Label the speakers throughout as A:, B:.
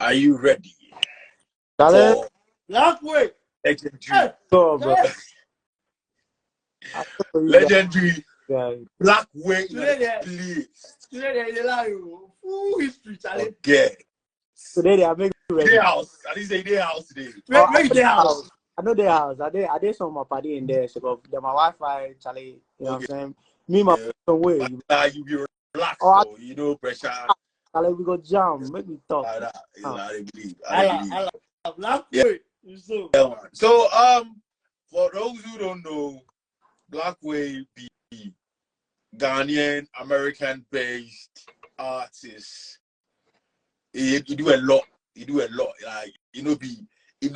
A: Are you ready
B: Charlie,
A: for
C: BLACKWAY.
A: legendary,
B: go, bro.
A: legendary
B: Guys.
A: BLACKWAY in
C: Today,
A: the place?
C: Today they lie. Full history, Charlie.
A: Forget.
B: Today they are making ready.
A: Their house. At least they their house today.
C: Where is the house?
B: I know their house. I did some of my party in there. So they're my Wi-Fi, Charlie. You know what I'm saying? Me, my way.
A: You be relaxed,
B: Oh,
A: though. You know, pressure.
B: Charlie, we go jam. Make me talk.
A: I believe.
C: I BLACKWAY. So,
A: Yeah, man. So, for those who don't know, BLACKWAY be Ghanaian, American-based artist. He do a lot. He do a lot. Like it no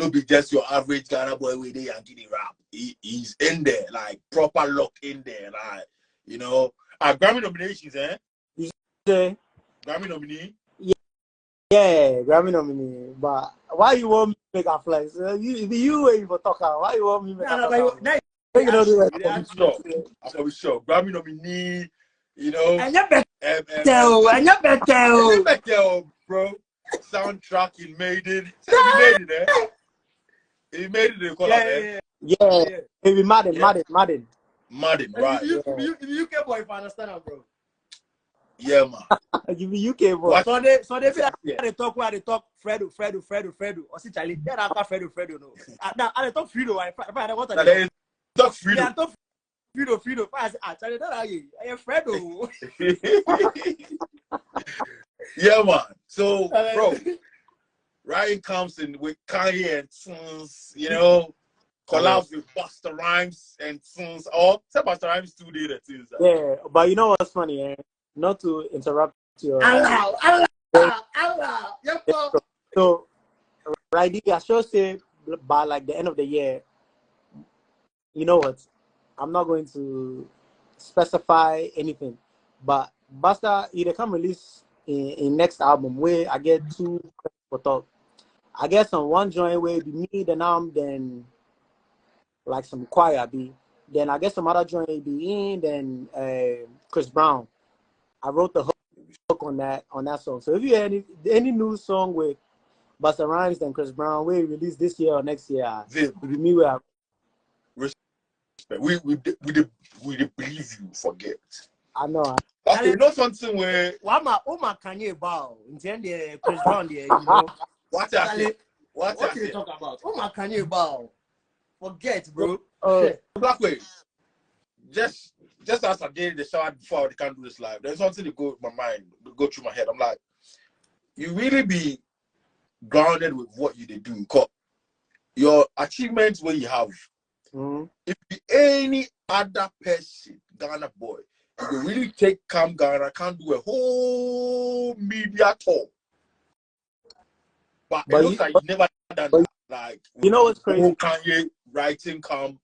A: be just your average Ghana boy with the Yankee rap. He's in there, like proper lock in there, like Grammy nominations, eh?
B: You say?
A: Grammy nominee.
B: Yeah, Grammy nominee. But why you want me to make a flex? You waiting for talk out. Why you want me to make a flex?
A: I'm probably sure. Grammy nominee,
C: and you better,
A: bro. Soundtrack, he made it. He made it, eh? He made it, they call it,
B: Yeah. Maybe Madden,
A: right.
C: You UK boy, if I understand that, bro.
A: Yeah, man.
B: You be UK boy.
C: So they be like, they talk where they talk Fredo. Or see Charlie, they're not Fredo, no. Now, I talk Fredo, I want to
A: talk Fredo.
C: Yeah, talk Fredo. Charlie, I am Fredo.
A: Yeah, man. So, bro, Ryan comes in with Kanye and Sons, collabs with Busta Rhymes and Sons. Or Busta Rhymes 2 did it too.
B: Yeah, but you know what's funny, eh? Not to interrupt your.
C: Allah.
B: So, right, I should say by like the end of the year, you know what? I'm not going to specify anything, but Busta either come release in next album where I get 2 for talk. I guess on one joint where be me, then like some choir be. Then I guess some other joint be in, then Chris Brown. I wrote the hook on that song. So if you hear any new song with Busta Rhymes and Chris Brown, we release this year or next year, it be me where
A: we believe you forget.
B: I know.
A: Okay, you know something where
C: Oma Kanye bow in the end Chris Brown there,
A: what
C: you talk about? Oma Kanye bow. Forget, bro.
A: BLACKWAY. Just as I did the shower before I can do this live, there's something to go through my head. I'm like, you really be grounded with what you do, because your achievements where you have. If any other person, Ghana boy, you will really take Cam Ghana, can do a whole media tour. But it looks like you never done that. Like,
B: you know what's crazy?
A: Kanye writing Cam,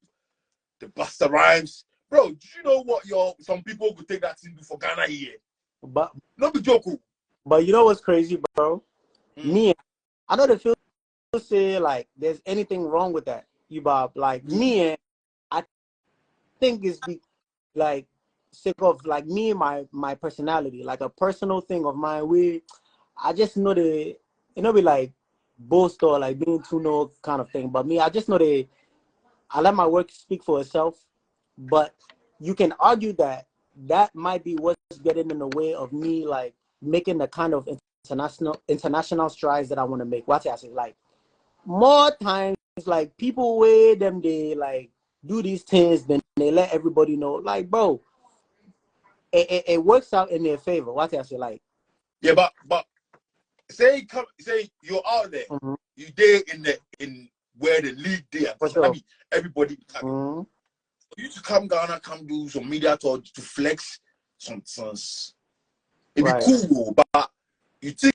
A: the Busta Rhymes. Bro, do you know what some people could take that thing do for Ghana here?
B: But
A: not be joking.
B: But you know what's crazy, bro? Me, I know the feel say like there's anything wrong with that. You Bob, like me, I think it's like sick of like me and my personality, like a personal thing of mine. I just know be like boast or like being too no kind of thing. But me, I just know I let my work speak for itself. But you can argue that might be what's getting in the way of me like making the kind of international strides that I want to make. What I say, like more times. Like people they like do these things, then they let everybody know. Like, bro, it works out in their favor. What I say, like,
A: yeah, but say you're out there, you there in where the league there.
B: Sure.
A: I mean, everybody. For you to come Ghana, come do some media tour to flex some sense. It'd be cool, but you think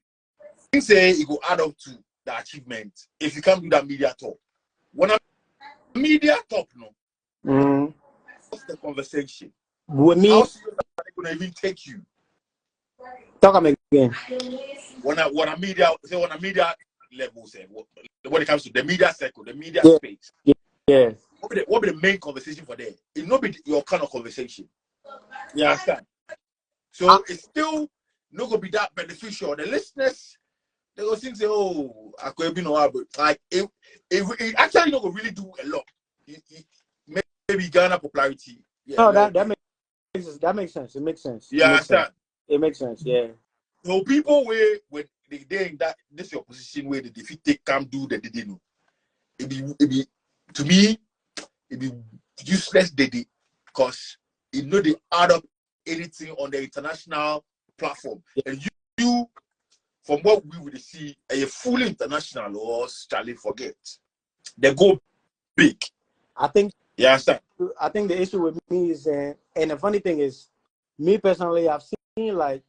A: say it will add up to the achievement if you come do that media tour. When a media talk, what's the conversation?
B: With me,
A: how serious are they gonna even take you?
B: Talk again.
A: When a media level, say when it comes to the media circle, the media space.
B: Yeah.
A: What be the main conversation for them? It not be your kind of conversation. You understand? So it's still not gonna be that beneficial. The listeners they go think say, oh, I could be no, but like it actually not gonna really do a lot. Maybe Ghana popularity. Yeah,
B: No, that makes sense. It makes sense.
A: you understand?
B: It makes sense. Yeah.
A: So people where when they in that this your position where they defeat they can't do that they didn't know. It be to me it be useless because it know they add up anything on the international platform.
B: Yeah.
A: And you from what we would see a fully international or Charlie forget. They go big.
B: I think
A: Yeah, understand?
B: I think the issue with me is and the funny thing is, me personally, I've seen like,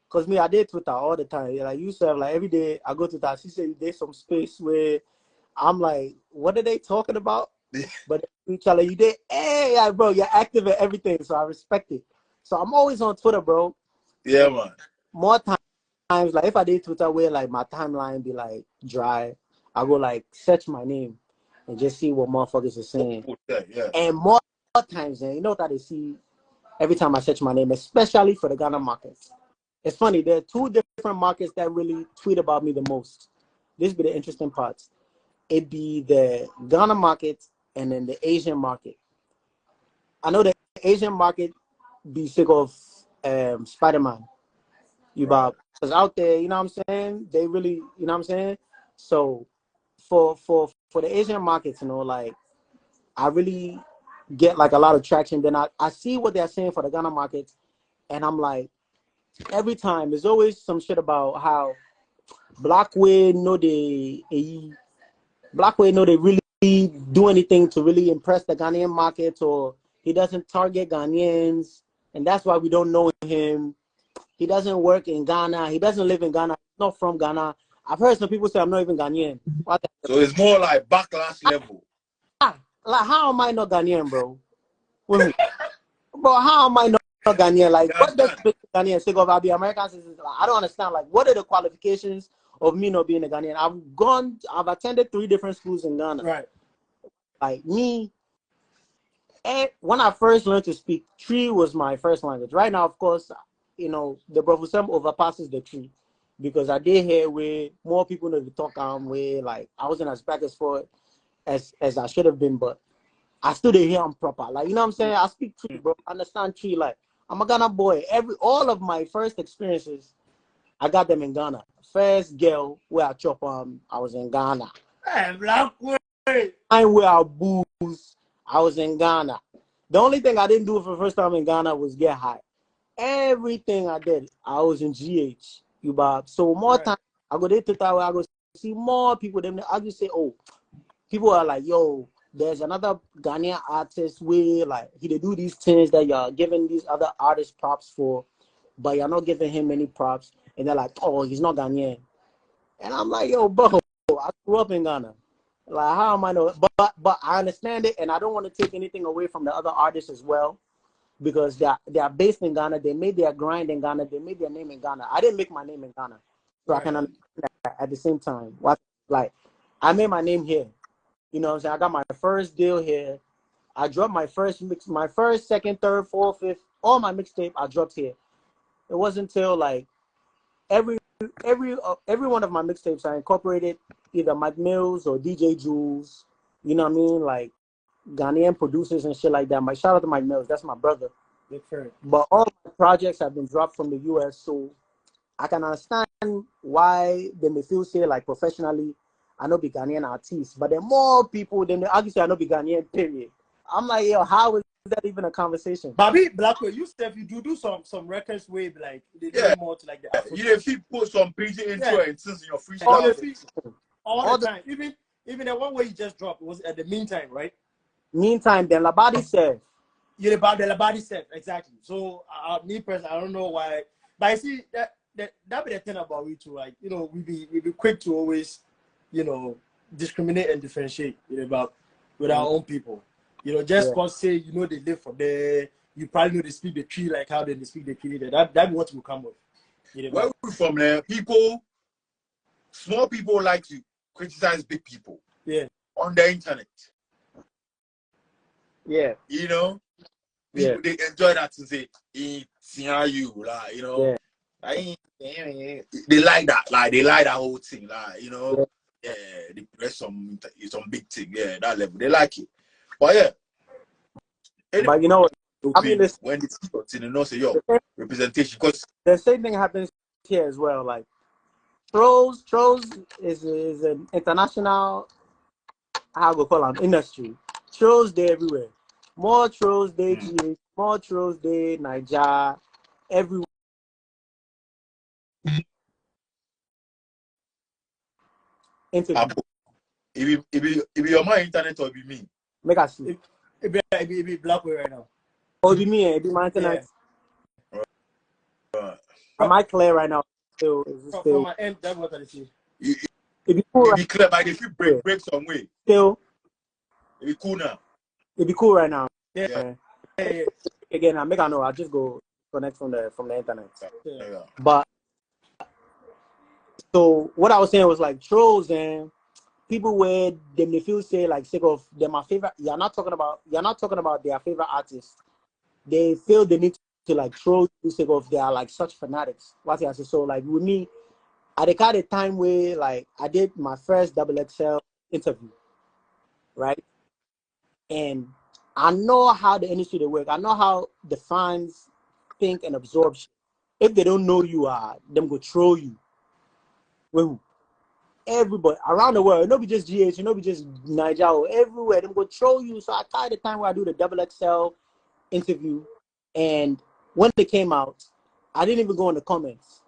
B: cause me I did Twitter all the time. Like you said, like every day I go to Twitter, I see there's some space where I'm like, what are they talking about? But you tell you did, hey, like, bro, you're active at everything, so I respect it. So I'm always on Twitter, bro.
A: Yeah, man.
B: More times, like if I did Twitter where like my timeline be like dry, I go like search my name and just see what motherfuckers are saying.
A: Yeah.
B: And more times, and you know what I see every time I search my name, especially for the Ghana market. It's funny, there are two different markets that really tweet about me the most. This be the interesting parts. It be the Ghana market and then the Asian market. I know the Asian market be sick of Spider-Man. Because out there, you know what I'm saying? They really, you know what I'm saying? So for the Asian markets, you know, like I really get like a lot of traction. Then I see what they're saying for the Ghana market, and I'm like, every time there's always some shit about how BLACKWAY they really do anything to really impress the Ghanaian market, or he doesn't target Ghanaians, and that's why we don't know him. He doesn't work in Ghana. He doesn't live in Ghana. He's not from Ghana. I've heard some people say I'm not even Ghanaian.
A: So it's more like backlash level.
B: Like, how am I not Ghanaian, bro? Bro, how am I not Ghanaian? Like, what does Ghanaian say of the American citizens? Like, I don't understand. Like, what are the qualifications of me not being a Ghanaian? I've attended 3 different schools in Ghana.
C: Right.
B: Like me, and when I first learned to speak, Tree was my first language. Right now, of course, you know, the Brofusem overpasses the Tree because I did hear where more people know to talk where like I wasn't as practiced for it as I should have been, but I still didn't hear them proper. Like, you know what I'm saying? I speak Tree, bro. I understand Tree. Like, I'm a Ghana boy. All of my first experiences, I got them in Ghana. First girl where I chop I was in Ghana.
C: Hey, BLACKWAY.
B: Time where I booze, I was in Ghana. The only thing I didn't do for the first time in Ghana was get high. Everything I did, I was in GH. So more time, I go there to Taiwan, I go see more people. Then I just say, oh, people are like, yo, there's another Ghanaian artist where like he they do these things that you're giving these other artists props for, but you're not giving him any props. And they're like, oh, he's not Ghanaian. And I'm like, yo, bro, I grew up in Ghana. Like, how am I know? But I understand it, and I don't want to take anything away from the other artists as well, because they are based in Ghana. They made their grind in Ghana. They made their name in Ghana. I didn't make my name in Ghana, so I can understand that at the same time. Like, I made my name here. You know what I'm saying? I got my first deal here. I dropped my first mix, my first, second, third, fourth, fifth, all my mixtape I dropped here. It wasn't until like every one of my mixtapes I incorporated either Mike Mills or DJ Jules. You know what I mean? Like Ghanaian producers and shit like that. My shout out to Mike Mills. That's my brother. But all my projects have been dropped from the US, so I can understand why they may feel say like professionally I know be Ghanaian artists, but then more people than obviously I know be Ghanaian, period. I'm like, yo, how is that even a conversation?
C: Bobby BLACKWAY, you Steph, you do some records where like they do more to like the Afro.
A: You if you put some PG intro and since your freestyle
C: all the time. Even the one where you just dropped was at the meantime, right?
B: Meantime, then Labadi said.
C: You're about the Labadi set, exactly. So me personally, I don't know why, but I see that be the thing about we too. Like, you know, we be quick to always, you know, discriminate and differentiate, you know, about with our own people. You know, just cause say you know they live for there, you probably know they speak the tree like how they speak the tree there. That's what will come with. You know,
A: where we from there, small people like to criticize big people.
C: Yeah.
A: On the internet.
B: Yeah.
A: You know? People they enjoy that to say, it's you, like, you know.
B: Yeah.
A: I they like that. Like they like that whole thing. Like, you know, yeah, they press some big thing. Yeah, that level. They like it. But yeah. Anyway,
B: But you know what? I mean,
A: when it's in the nose, yo, representation. Because
B: the same thing happens here as well. Like trolls is an international, how we call them, industry. Trolls they everywhere. More trolls they GH, more trolls they Niger, everywhere.
A: if it be on my internet or it be me.
B: Make us see.
C: It be BLACKWAY right now.
B: Oh, it be me, it be my internet.
A: Yeah. Right.
B: Am I clear right now? Still,
C: From my end, that's what I see.
B: It be cool.
A: It be clear, but if you break some way.
B: Still.
A: It be cool now.
B: It be cool right now.
C: Yeah.
B: Again, I make I know. I'll just go connect from the internet.
A: Yeah.
B: But so what I was saying was like trolls and people where they feel say like sick of they're my favorite. You're not talking about their favorite artists. They feel the need to like troll you sick of they are like such fanatics. What I say? So like with me, I had a time where like I did my first XXL interview, right? And I know how the industry they work. I know how the fans think and absorb shit. If they don't know you are, them go troll you. Well, everybody around the world, not be just GH, not be just Nigeria, everywhere, them go troll you. So I tried the time where I do the XXL interview, and when they came out, I didn't even go in the comments.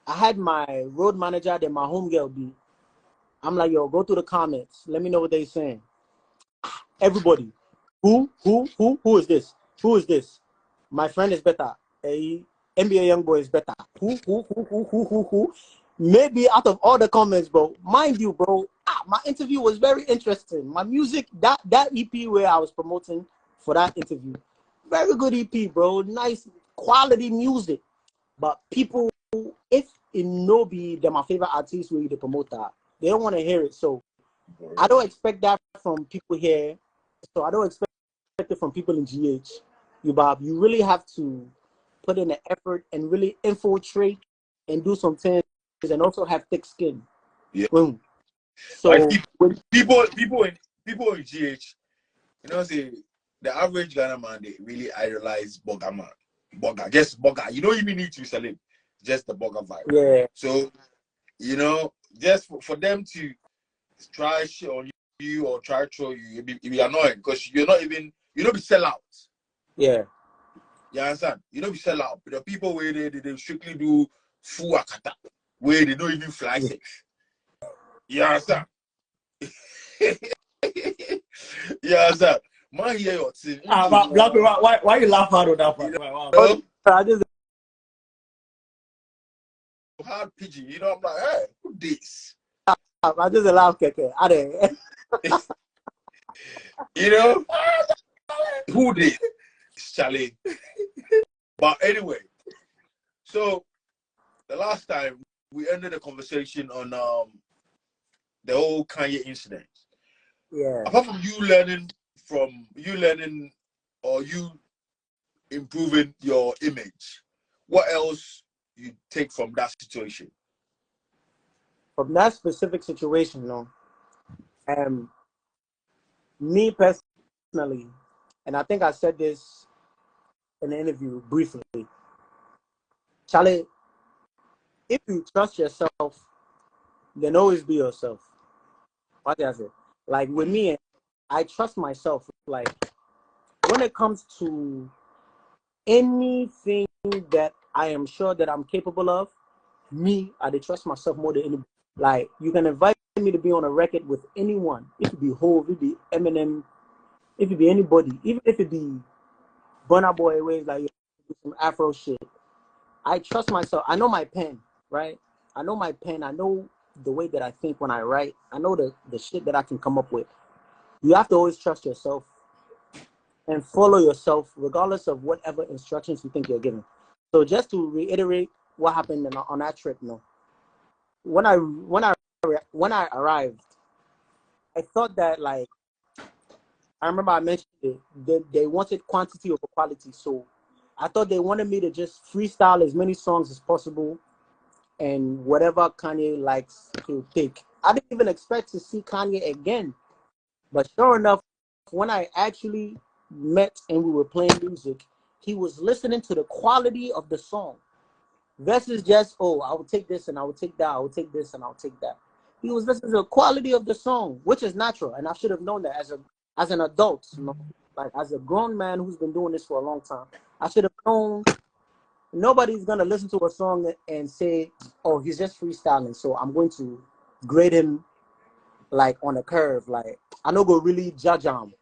B: I had my road manager, then my homegirl be. I'm like, yo, go through the comments. Let me know what they saying. Everybody. Who is this? Who is this? My friend is better. A NBA young boy is better. Who? Maybe out of all the comments, bro. Mind you, bro. My interview was very interesting. My music, that EP where I was promoting for that interview, very good EP, bro. Nice quality music. But people, if it no be they're my favorite artists where they promote that, they don't want to hear it. So I don't expect that from people here. So I don't expect it from people in GH. You really have to put in the effort and really infiltrate and do some things and also have thick skin.
A: Yeah.
B: Boom. So
A: like people in GH, you know, say the average Ghana man, they really idolize Bugger man. Just Bugger. You don't even need to sell it. Just the Bugger vibe.
B: yeah.
A: So, you know, just for them to try shit on you or try to troll you, it be annoying because you don't be sell out.
B: Yeah.
A: You understand? You don't be sell out. But the people where they strictly do full akata, where they don't even fly safe. You understand? You understand? Man, hear your thing.
C: But BLACKWAY, why you laugh hard on that part?
A: You
C: Wow.
B: I just
A: hard pigeon, you know, I'm like, hey, who this?
B: I just laugh, Keke. I didn't.
A: You know, who this? Charlie. But anyway, so the last time we ended the conversation on the whole Kanye incident.
B: Yeah.
A: Apart from you learning or you improving your image, what else you take from that situation?
B: From that specific situation, no. Me personally, and I think I said this in the interview briefly, Charlie, if you trust yourself, then always be yourself. What did I say? Like with me, I trust myself. Like when it comes to anything that I am sure that I'm capable of, me, I trust myself more than anybody. Like you can invite me to be on a record with anyone. It could be Hove, it could be Eminem, it could be anybody, even if it be Burna Boy ways like some Afro shit. I trust myself. I know my pen, right? I know my pen. I know the way that I think when I write. I know the shit that I can come up with. You have to always trust yourself and follow yourself regardless of whatever instructions you think you're given. So just to reiterate what happened on that trip, no. When I arrived, I thought that like I remember I mentioned it, they wanted quantity over quality. So I thought they wanted me to just freestyle as many songs as possible and whatever Kanye likes to take. I didn't even expect to see Kanye again. But sure enough, when I actually met and we were playing music, he was listening to the quality of the song versus just, oh, I will take this and I will take that, I will take this and I'll take that. He was listening to the quality of the song, which is natural, and I should have known that as an adult, you know, like as a grown man who's been doing this for a long time. I should have known nobody's gonna listen to a song and say, oh, he's just freestyling, so I'm going to grade him like on a curve. Like, I no go really judge him.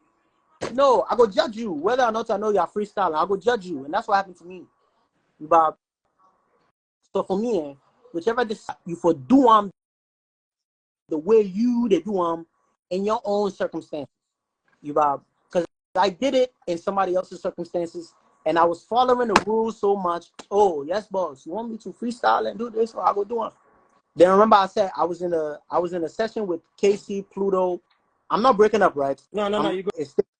B: No, I go judge you. Whether or not I know you're freestyling, I go judge you. And that's what happened to me. But so for me, whichever this you for do the way you they do in your own circumstances. Because I did it in somebody else's circumstances and I was following the rules so much. Oh, yes, boss. You want me to freestyle and do this? So I go do it. Then remember I said I was in a session with KC Pluto. I'm not breaking up, right?
C: No, you go.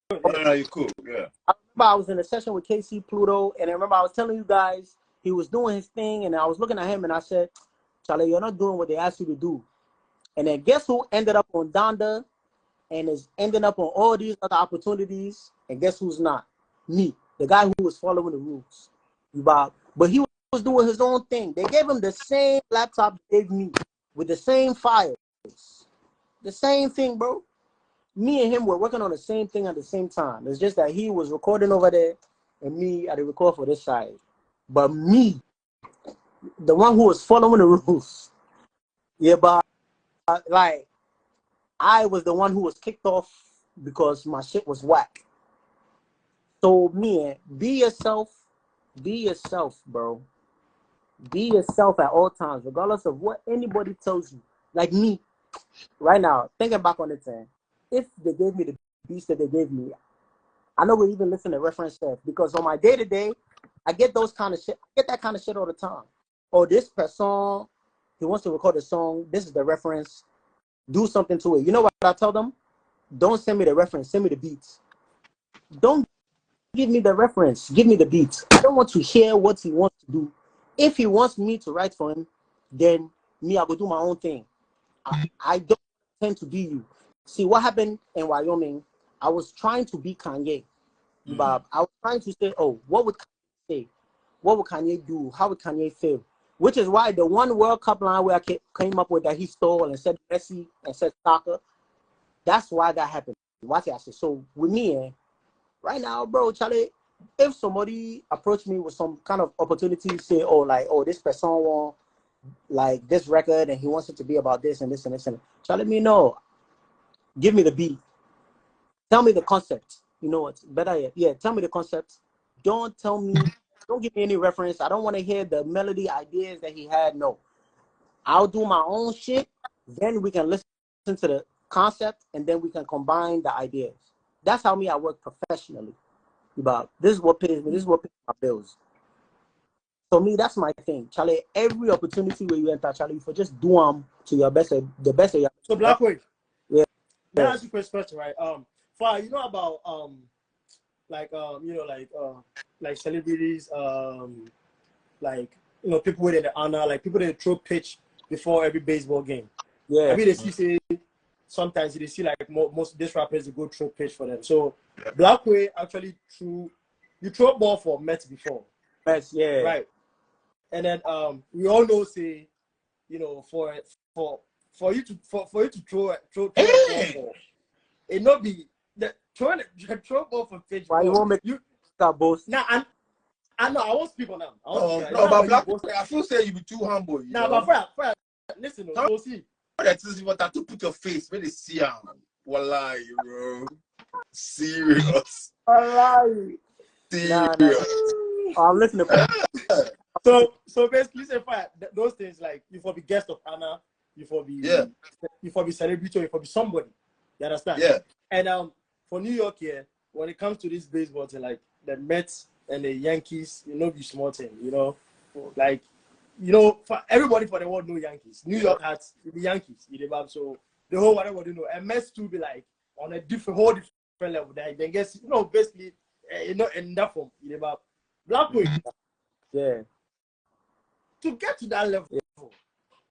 A: No, you're cool. Yeah.
B: I remember I was in a session with KC Pluto, and I remember I was telling you guys he was doing his thing, and I was looking at him, and I said, Charlie, you're not doing what they asked you to do. And then guess who ended up on Donda and is ending up on all these other opportunities, and guess who's not? Me, the guy who was following the rules. But he was doing his own thing. They gave him the same laptop they gave me with the same files. The same thing, bro. Me and him were working on the same thing at the same time. It's just that he was recording over there and me, I did record for this side. But me, the one who was following the rules, yeah, but like, I was the one who was kicked off because my shit was whack. So me, be yourself, bro. Be yourself at all times, regardless of what anybody tells you. Like me, right now, thinking back on it, if they gave me the beats that they gave me, I know we even listen to reference stuff because on my day-to-day, I get those kind of shit. I get that kind of shit all the time. Oh, this person, he wants to record a song. This is the reference. Do something to it. You know what I tell them? Don't send me the reference. Send me the beats. Don't give me the reference. Give me the beats. I don't want to hear what he wants to do. If he wants me to write for him, then me, I will do my own thing. I don't tend to be you. See, what happened in Wyoming, I was trying to be Kanye. But I was trying to say, oh, what would Kanye say? What would Kanye do? How would Kanye feel? Which is why the one World Cup line where I came up with that he stole and said Messi and said soccer, that's why that happened. Watch it, I said. So with me, right now, bro, Charlie, if somebody approached me with some kind of opportunity, say, oh, like, oh, this person want like this record and he wants it to be about this and this and this and Charlie, me know. Give me the beat. Tell me the concept. You know what? Better yet. Yeah, tell me the concept. Don't give me any reference. I don't want to hear the melody ideas that he had. No. I'll do my own shit. Then we can listen to the concept and then we can combine the ideas. That's how I work professionally. But this is what pays me. This is what pays my bills. So me, that's my thing. Charlie, every opportunity where you enter, Charlie, for just do to your best, the best of your.
C: So BLACKWAY.
B: Yeah.
C: That's a quick question, right? Far, you know about like celebrities, like people with the honor, like people that throw pitch before every baseball game.
B: Yeah.
C: I mean, they see sometimes they see like most of these rappers they go throw pitch for them. So BLACKWAY actually you throw ball for Mets before.
B: Mets, yeah.
C: Right. And then we all know say, for you to throw a ball, it not be the throw ball for pitch.
B: Why you won't make you that boast?
C: Nah, I know I won't speak on them.
A: No, but BLACKWAY, I feel say you be too humble.
C: But for listen, we'll see.
A: That is what I to put your face when they see him. Wallahi, bro. Serious.
B: Wallahi.
A: Serious.
B: Nah. I'm listening.
C: So basically, say those things like you for be guest of honor, you for be celebrity, you for be somebody. You understand?
A: Yeah.
C: And for New York here, when it comes to this baseball thing, like the Mets and the Yankees, be small thing, like for everybody for the world know Yankees. New York has the Yankees, so the whole whatever and Mets to be like on a whole different level. Then guess basically in that form, BLACKWAY.
B: Yeah.
C: To get to that level,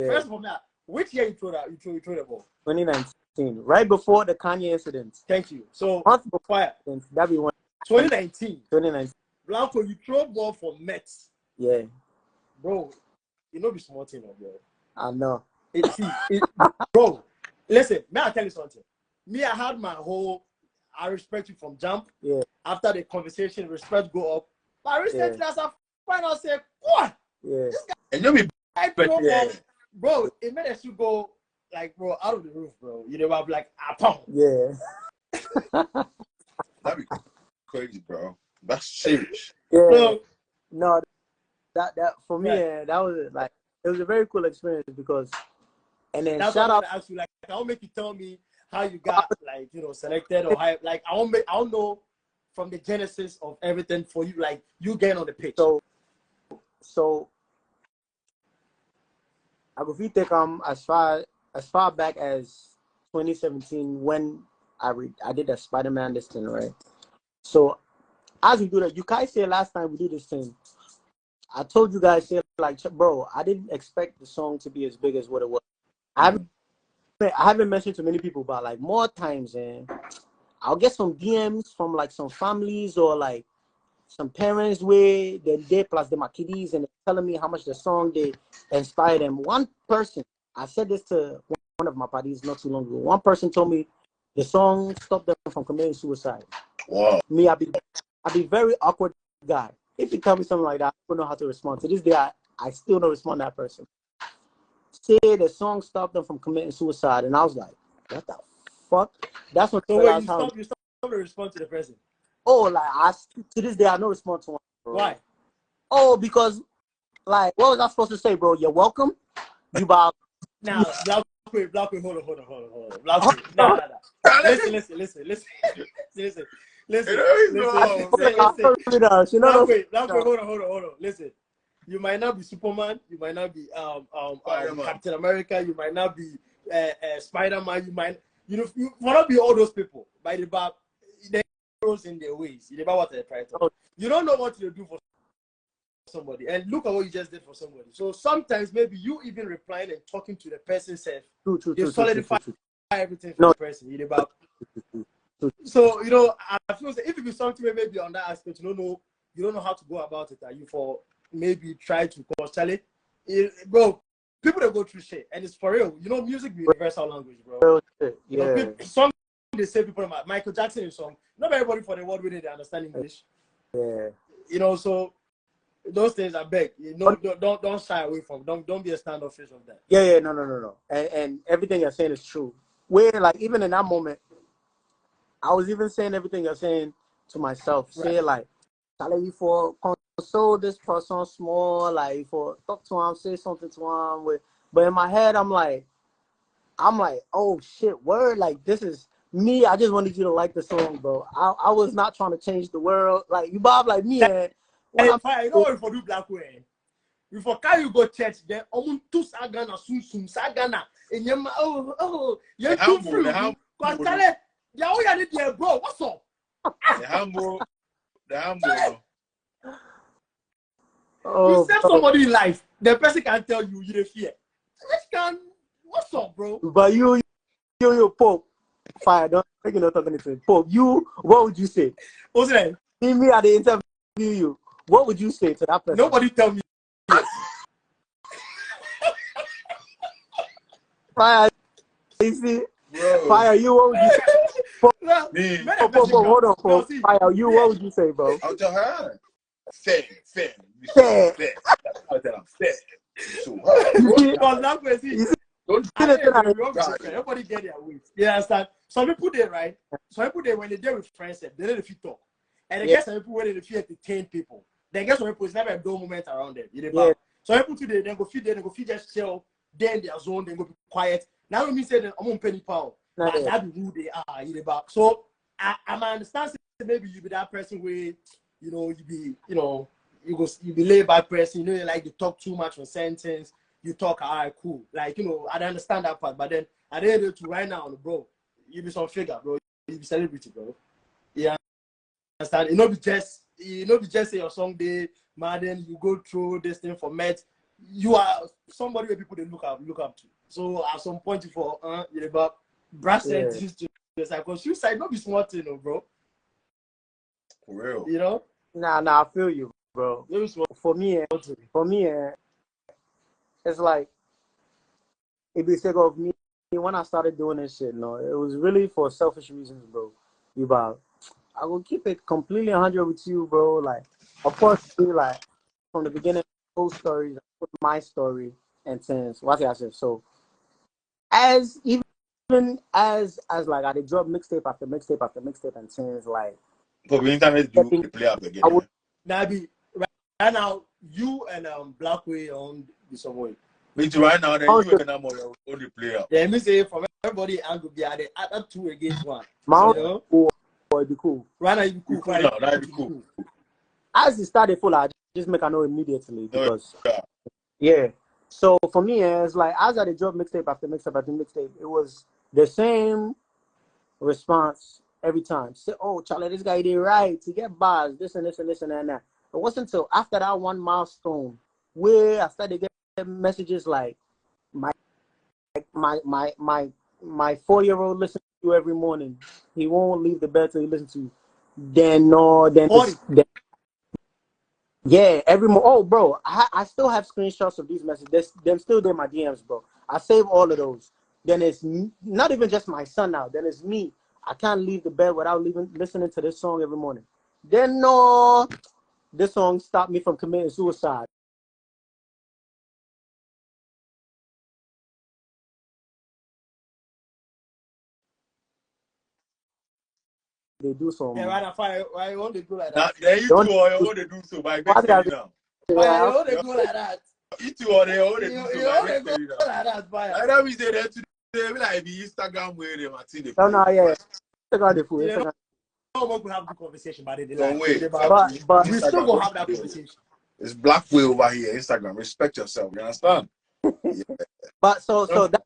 C: First of all, now, which year you throw that? You throw the ball?
B: 2019, right before the Kanye incident.
C: Thank you. So
B: month before
C: that
B: be one.
C: 2019.
B: 2019.
C: Blanco, you throw ball for Mets.
B: Yeah.
C: Bro, you know be small thing, bro.
B: I know.
C: Bro, listen, may I tell you something? Me, I had my whole I respect you from jump.
B: Yeah.
C: After the conversation, respect go up. But recently, as I find out, say, what?
B: Yeah.
C: This guy,
A: and you be
C: bro, it made us go like, bro, out of the roof, bro. You know, I'm like, ah,
B: yeah.
A: That'd be crazy, bro. That's serious.
B: Yeah.
C: Bro,
B: no, that for me, that was like, it was a very cool experience because, and then
C: that's
B: shout
C: what
B: out.
C: I ask you. Like, I won't make you tell me how you got, like, you know, selected or how, like, I don't know from the genesis of everything for you, like, you getting on the pitch.
B: So I go fit take as far back as 2017 when I did a Spider-Man this thing, right? So as we do that, you guys say last time we did this thing, I told you guys, say like, bro, I didn't expect the song to be as big as what it was. I haven't mentioned to many people, but like more times, and I'll get some DMs from like some families or like some parents where they plus them are kiddies and they're telling me how much the song they inspired them. One person, I said this to one of my parties not too long ago. One person told me the song stopped them from committing suicide.
A: Wow.
B: Me, I'd be very awkward guy. If you tell me something like that, I don't know how to respond. To this day, I still don't respond to that person. Say the song stopped them from committing suicide, and I was like, what the fuck? That's what.
C: So wait, you stop to respond to the person.
B: Oh, like to this day, I don't respond to one. Bro.
C: Why?
B: Oh, because like, what was I supposed to say, bro? You're welcome. You bow.
C: Now, BLACKWAY, hold on. BLACKWAY, nah. Listen. BLACKWAY, hold on. Listen, you might not be Superman, you might not be Captain America, you might not be Spider-Man, you might you not be all those people. By the back, they're heroes in their ways. You know what they're trying to. You don't know what to do for somebody, and look at what you just did for somebody. So sometimes maybe you even replying and talking to the person self, you solidify everything for the person. You know about. So you know, I feel that if it be something maybe on that aspect, you don't know how to go about it. Are you for maybe try to cause Charlie, bro? People that go through shit, and it's for real. You know, music be universal language, bro.
B: Yeah.
C: You know, some they say people like Michael Jackson in song. Not everybody for the world really they understand English.
B: Yeah.
C: You know, so those things I beg. You know, don't shy away from. Don't be a standoffish of that.
B: Yeah. No. And everything you're saying is true. Where like even in that moment, I was even saying everything you're saying to myself. Right. Say like, Charlie, for console this person small, like for talk to him, say something to him. But in my head, I'm like, oh shit, word, like this is me. I just wanted you to like the song, bro. I was not trying to change the world. Like you, Bob, like me. And
C: when you know if you do BLACKWAY, before can you go church, then two sagana sum sagana, and you're too free. Cause tell it, yeah, we bro. What's up?
A: The humble.
C: You save somebody in life, the person can tell you you don't fear. What's up, bro?
B: But you, Pope, fire. Don't think you're not talking anything. Pope, what would you say?
C: What's that?
B: See me at the interview. You, what would you say to that person?
C: Nobody tell me.
B: Fire, you see, bro. Fire. You, what would you say? Pope, hold on, Pope. Fire, you, what would you say, bro?
A: I'll tell her. Fair. I'll tell her fair.
C: Everybody get their way. You understand? Some people there, right? Some people there when they deal with friends, they don't feel talk. And I guess some people when they feel entertain people. Then guess some people it's never a dull moment around them. You know? Some people today they go feed there, they go feed just chill, then their zone, they go be quiet. Now let me say that I'm on penny power. But that be who they are, you know. So I understand maybe you be that person where you be laid back person, you like to talk too much on sentence. You talk, all right, cool. Like, I understand that part, but then at the end of it, right now, bro, you be some figure, bro. You be celebrity, bro. Yeah, understand? You know, be just say your song day, man. Then you go through this thing for Met. you are somebody where people they look up to. So at some point for you know about brass this to this like because suicide not be smart, you know, bro.
A: For real.
C: You know?
B: Nah, I feel you, bro. For me, it's like it be sick of me when I started doing this shit. No, it was really for selfish reasons, bro. I will keep it completely 100 with you, bro. Like, of course, like from the beginning, whole stories, my story, and since what I said. So, as even as like I did drop mixtape after mixtape after mixtape, and since like.
A: But the internet do the play up again.
C: Now be right now you and BLACKWAY on the somewhere.
A: Me too right now. Then you can have more on the play up.
C: Yeah, me say from everybody angle be at the other 2 against 1.
B: Mount,
C: you know?
B: Boy, be cool.
C: Right now you be cool.
A: That'd be cool.
B: As it started full, I just make a know immediately because yeah. So for me, it's like as I did drop mixtape after mixtape after mixtape, it was the same response every time. Say, oh, Charlie, this guy did right. He get bars, this and this and this and that. It wasn't until after that one milestone where I started getting messages like my 4-year-old listens to you every morning. He won't leave the bed till he listens to you. Then yeah, every morning. Oh, bro, I still have screenshots of these messages. Them still in my DMs, bro. I save all of those. Then it's not even just my son now. Then it's me. I can't leave the bed without listening to this song every morning. Then this song stopped me from committing suicide. They do so.
C: Yeah, right now, why you want to go like that?
A: Now, there you two or you want to do so by next day now.
C: Why you want to go like that?
A: You two or they want to do so by next day now.
C: Like that, why?
A: I know we say that today, we like the Instagram where they might see the.
B: No, yeah. Instagram the food.
C: We're going to have the conversation, but we still going to have that conversation.
A: It's BLACKWAY over here, Instagram. Respect yourself, you understand?
B: Yeah. But so that as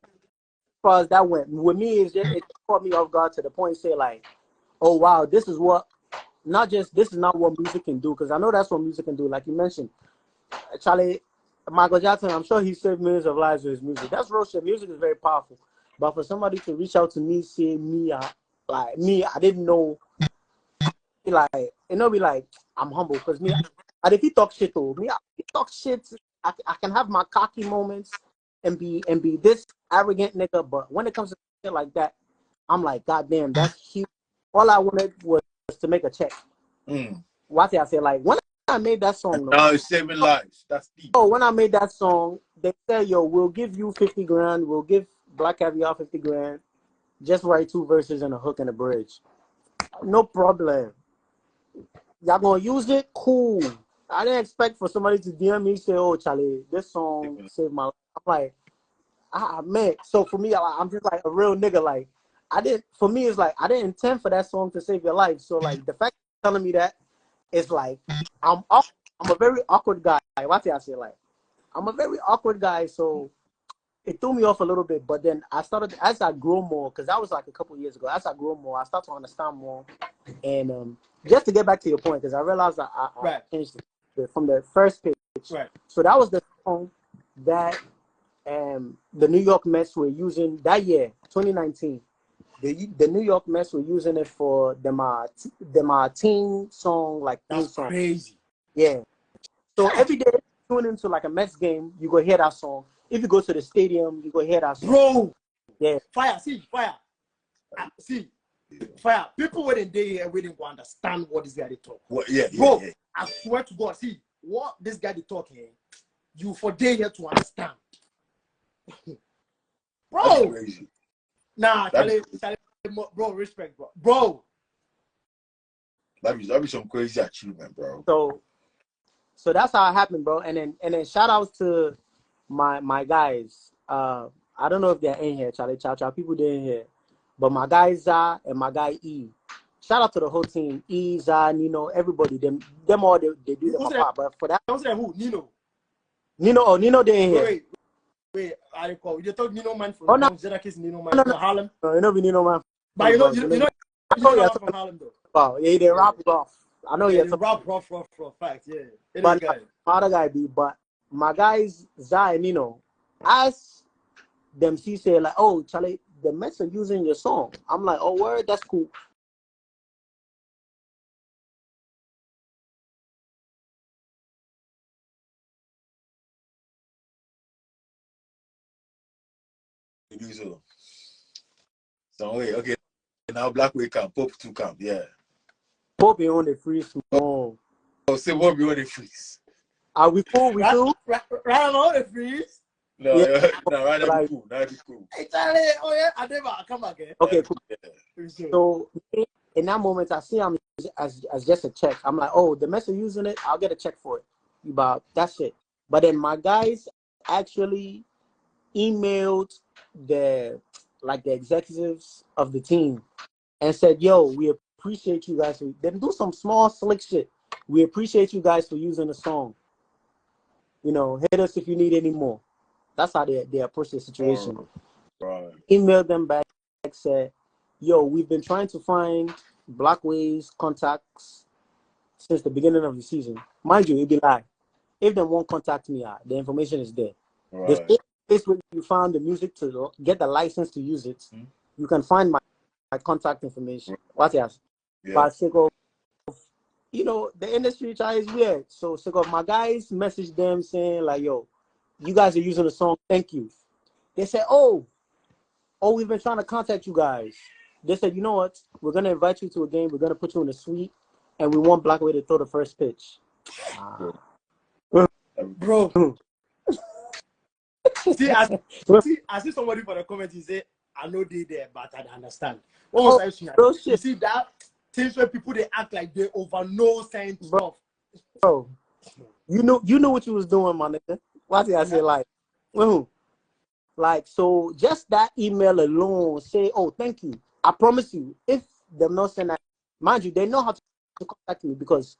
B: far as that went, with me, it caught me off guard to the point say like, oh wow, this is not what music can do, because I know that's what music can do. Like you mentioned, Charlie, Michael Jackson, I'm sure he saved millions of lives with his music. That's real shit. Music is very powerful. But for somebody to reach out to me, say I didn't know, like, be like, I'm humble, because me, and if he talk shit to me, he talk shit, I can have my cocky moments and be this arrogant nigga, but when it comes to shit like that, I'm like, God damn, that's huge. All I wanted was to make a check. What I say, like, when I made that song,
A: now it's saving lives. That's deep.
B: Oh, when I made that song, they said, yo, we'll give you 50 grand, we'll give Black Caviar 50 grand, just write 2 verses and a hook and a bridge. No problem. Y'all gonna use it? Cool. I didn't expect for somebody to DM me and say, oh, Charlie, this song saved my life. I'm like, man. So for me, I'm just like a real nigga. Like, it's like, I didn't intend for that song to save your life. So like, the fact you're telling me that, it's like, I'm a very awkward guy. What did I say? Like, I'm a very awkward guy. So it threw me off a little bit. But then I started, as I grow more, because that was like a couple years ago. As I grow more, I start to understand more. And just to get back to your point, because I realized that I changed it from the first page.
C: Right.
B: So that was the song that the New York Mets were using that year, 2019. The New York Mets were using it for my team song, like theme
C: That's
B: song.
C: crazy.
B: Yeah. So every day you tune into like a Mets game, you go hear that song. If you go to the stadium, you go hear that song.
C: Bro.
B: Yeah.
C: Fire. Fire. People wouldn't there waiting to understand what this guy they talk. Bro, yeah. I swear to God, see what this guy they talking. You for day here to understand. Bro. Nah, Charlie, bro, respect, bro.
A: That be some crazy achievement, bro.
B: So that's how it happened, bro. And then shout outs to my guys. I don't know if they're in here, Charlie Chow. People didn't hear. But my guy Za and my guy E. Shout out to the whole team. E, Za, Nino, everybody. Them all they do them apart. But for that,
C: who? Nino,
B: Nino didn't hear.
C: Wait, I recall. You talk Nino man from Nino man
B: from
C: Harlem.
B: No, you know Nino man.
C: But you know from Harlem though.
B: Oh, yeah, they rap rough. I know
C: he rap rough for a fact, yeah.
B: But my other guy be, but my guys, Zai and Nino, as them see say like, oh, Charlie, the Mets are using your song. I'm like, oh, word, that's cool.
A: So wait, okay. Now BLACKWAY camp, pt2 camp, yeah.
B: Hope you on the free small.
A: Oh, say what we want to freeze.
B: Are we cool? We cool?
C: Right on the freeze.
A: No,
B: Yeah.
A: no, right, that'd
B: Like,
A: be cool. That'd be cool.
C: Hey, Charlie. Oh yeah, I never come again.
B: okay, cool.
A: Yeah.
B: So in that moment, I see him as just a check. I'm like, oh, the Mets are using it. I'll get a check for it. But that's it. But then my guys actually emailed the executives of the team and said, yo, we appreciate you guys. Then do some small slick shit. We appreciate you guys for using the song. You know, hit us if you need any more. That's how they approach the situation.
A: Right.
B: Emailed them back, said, yo, we've been trying to find BLACKWAY's contacts since the beginning of the season. Mind you, it'd be like, if they won't contact me, the information is there.
A: Right.
B: The same place where you found the music to get the license to use it, you can find my contact information. What else?
A: Yeah.
B: But sake of, you know, the industry is weird. So sake of my guys messaged them saying like, yo, you guys are using the song, thank you. They said, oh, we've been trying to contact you guys. They said, you know what? We're gonna invite you to a game, we're gonna put you in a suite, and we want BLACKWAY to throw the first pitch.
C: Bro. I see somebody for the comment. He say, I know they there, but I understand. What was I saying?
B: Bro,
C: you see that things where people they act like they over know saying stuff.
B: Bro, you know what you was doing, my nigga. Why did I say like, like, so just that email alone say, oh, thank you. I promise you, if them not send that, mind you, they know how to contact me because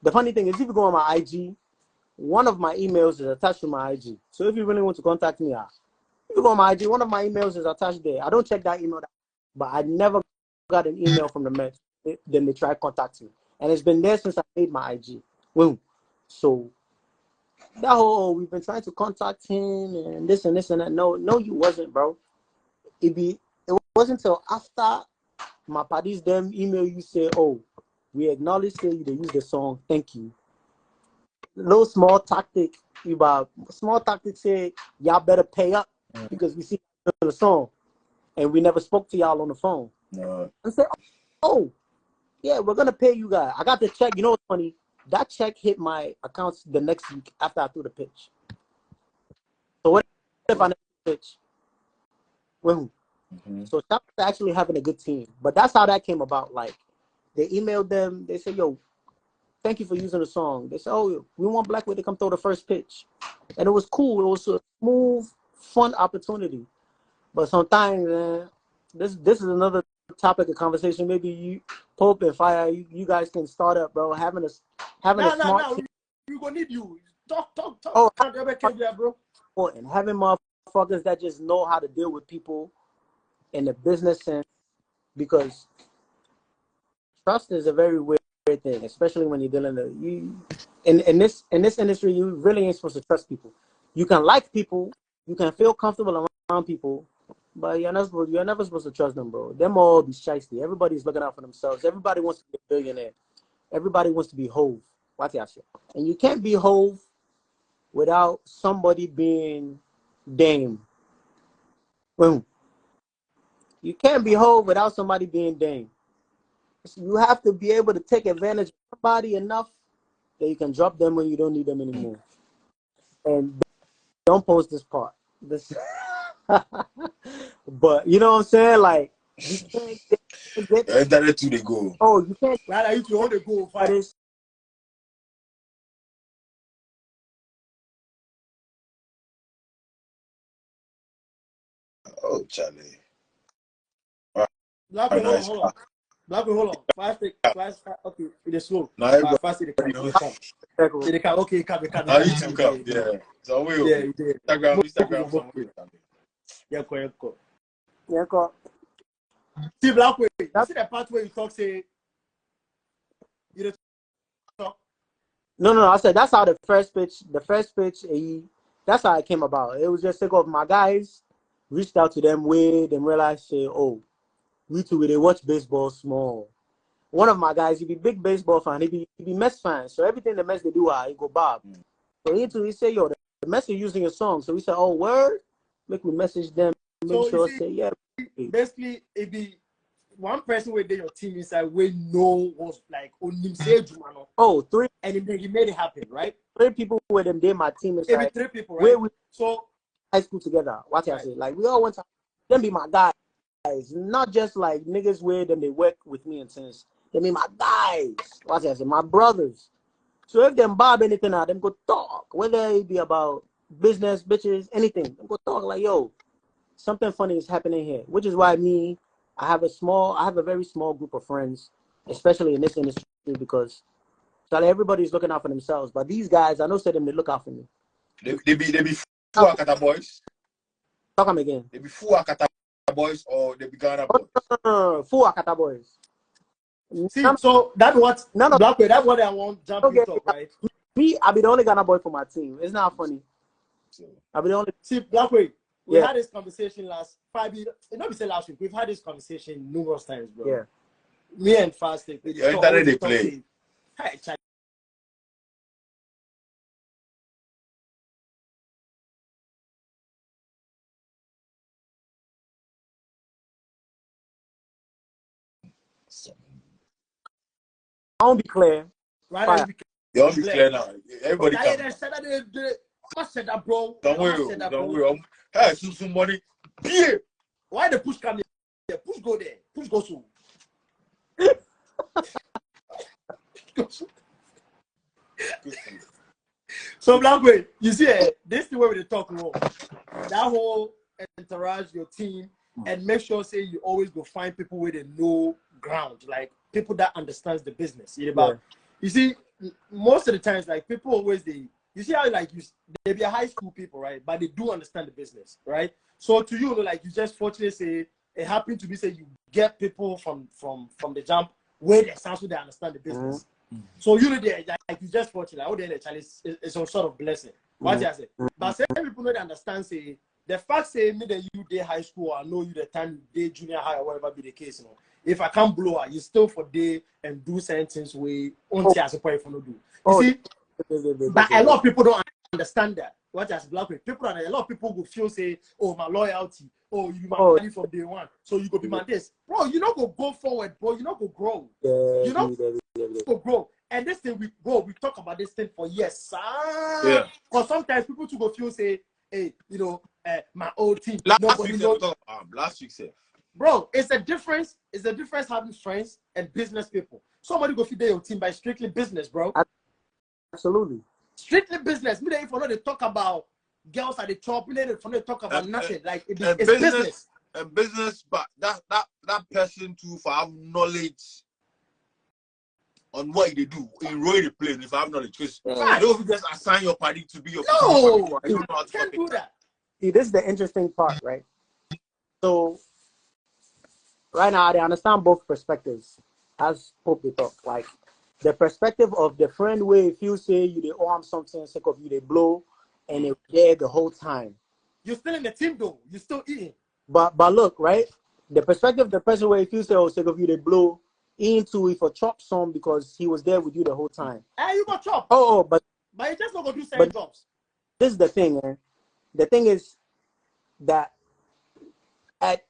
B: the funny thing is, if you go on my IG, one of my emails is attached to my IG. So if you really want to contact me, if you go on my IG, one of my emails is attached there. I don't check that email, but I never got an email from the Mets. Then they try to contact me. And it's been there since I made my IG. So that whole, we've been trying to contact him and this and that. No, you wasn't, bro. It wasn't until after my parties them email you say, oh, we acknowledge say they use the song, thank you. No small tactic, say y'all better pay up because we see the song and we never spoke to y'all on the phone. And say, oh, yeah, we're gonna pay you guys. I got the check. You know what's funny? That check hit my accounts the next week after I threw the pitch. So what if I never pitch? So that's actually having a good team. But that's how that came about. Like, they emailed them. They said, yo, thank you for using the song. They said, oh, we want BLACKWAY to come throw the first pitch. And it was cool. It was a smooth, fun opportunity. But sometimes, this is another topic of conversation. Maybe you, Pope and Fire, you guys can start up, bro. Having a smart team.
C: We gonna need you. Talk.
B: Oh,
C: bro.
B: And having motherfuckers that just know how to deal with people in the business sense, because trust is a very weird thing, especially when you're dealing with in this industry. You really ain't supposed to trust people. You can like people, you can feel comfortable around people, but you're never supposed to trust them, bro. Them all be shiesty. Everybody's looking out for themselves. Everybody wants to be a billionaire. Everybody wants to be Hove. What's that shit? And you can't be Hove without somebody being Dame. Boom. You can't be Hove without somebody being Dame. So you have to be able to take advantage of somebody enough that you can drop them when you don't need them anymore. And don't post this part. But you know what I'm saying? Like, you can't get
A: That to the goal.
B: Oh, you can't.
C: Right, I used to hold the goal. Fire.
A: Oh, Charlie.
C: BLACKWAY, hold on. BLACKWay, hold on. Fast. Okay, it is slow. Fast, it can. Okay, it can.
A: YouTube come. Yeah. So we Instagram.
C: Yeah, see, BLACKWay. You see the part where you talk, say, you talk.
B: No. I said that's how the first pitch, that's how it came about. It was just sick of my guys reached out to them with them realized say, oh, we too they watch baseball small. One of my guys, he be big baseball fan, he be Mets fan. So everything the Mets they do, he go Bob. So he say, yo, the Mets are using a song. So we said, oh, word, make me message them, make
C: So
B: sure
C: you see,
B: say yeah.
C: basically it be one person within your team inside we know was like only say Jumano.
B: Oh, three.
C: And he made it happen, right?
B: 3 people with them, they my team
C: Maybe
B: inside.
C: 3 people, right?
B: We
C: So
B: high school together. What I
C: right.
B: say? Like we all went to them be my guys. Not just like niggas where them they work with me and since they be my guys. What I say? My brothers. So if them bob anything out, them go talk. Whether it be about business, bitches, anything. Them go talk like, yo, something funny is happening here. Which is why I have a very small group of friends, especially in this industry, because Charlie, everybody's looking out for themselves. But these guys, I know say them they look out for me.
A: They be full Akata boys.
B: Talk them again.
A: They be full Akata boys or they be Ghana boys.
B: Full Akata boys.
C: See, so that's what BLACKWAY, that's what I want jump
B: okay,
C: talk, right?
B: Me, I'll be the only Ghana boy for my team. It's not funny. I'll be the only.
C: See, BLACKWAY, we had this conversation last 5 years. Not be say last week. We've had this conversation numerous times, bro.
B: Yeah.
C: Me and Fastic.
A: They play.
C: Hey, Charlie.
B: I won't be clear.
C: Right?
A: You don't be clear now. Everybody
C: I said that, bro.
A: Don't worry. Hey, somebody. Yeah.
C: Why the push come here? Push go there. Push go so. So BLACKWAY, you see, this is the way we talk wrong. That whole entourage, your team, and make sure say you always go find people with a no ground, like people that understands the business. You see, most of the times, like people always you see how like they be a high school people, right? But they do understand the business, right? So to you, like you just fortunately say it happened to be say you get people from the jump where they sound so they understand the business. So you know like you just fortunate. Oh, the challenge is some sort of blessing. What I say, but some people don't understand. Say the fact say me that you day high school, I know you the time day junior high or whatever be the case. You know, if I can't blow her, you still for day and do sentences way only as a point for no do. You see, but a lot of people don't understand that. What as BLACKWAY, people a lot of people will feel say, oh my loyalty, oh you be my money from day one, so you go be my this, bro. You not go forward, bro. You not go grow. You know. Go grow, and this thing we talk about this thing for years, sir.
A: Yeah.
C: Because sometimes people to go feel say, hey, you know, my old team.
A: Last week, sir.
C: Bro, it's a difference. It's a difference having friends and business people. Somebody go feed your team by strictly business, bro.
B: Absolutely.
C: Strictly business. Me if they talk about girls at the top, me if they talk about nothing. Like it's business.
A: And business, but that person too for have knowledge on what they do, in role they play, if I have knowledge. Because you don't just assign your party to be your
C: no, you can't do that.
B: See, this is the interesting part, right? So right now they understand both perspectives as Pope they talk. Like the perspective of the friend way if you say you they arm something sick of you, they blow and they're there the whole time.
C: You're still in the team though, you're still eating.
B: But look, right? The perspective of the person where if you say, oh, sick of you, they blow into it for chop some because he was there with you the whole time.
C: Hey, you got chop.
B: But
C: you just not gonna do same jobs.
B: This is the thing, man. The thing is that at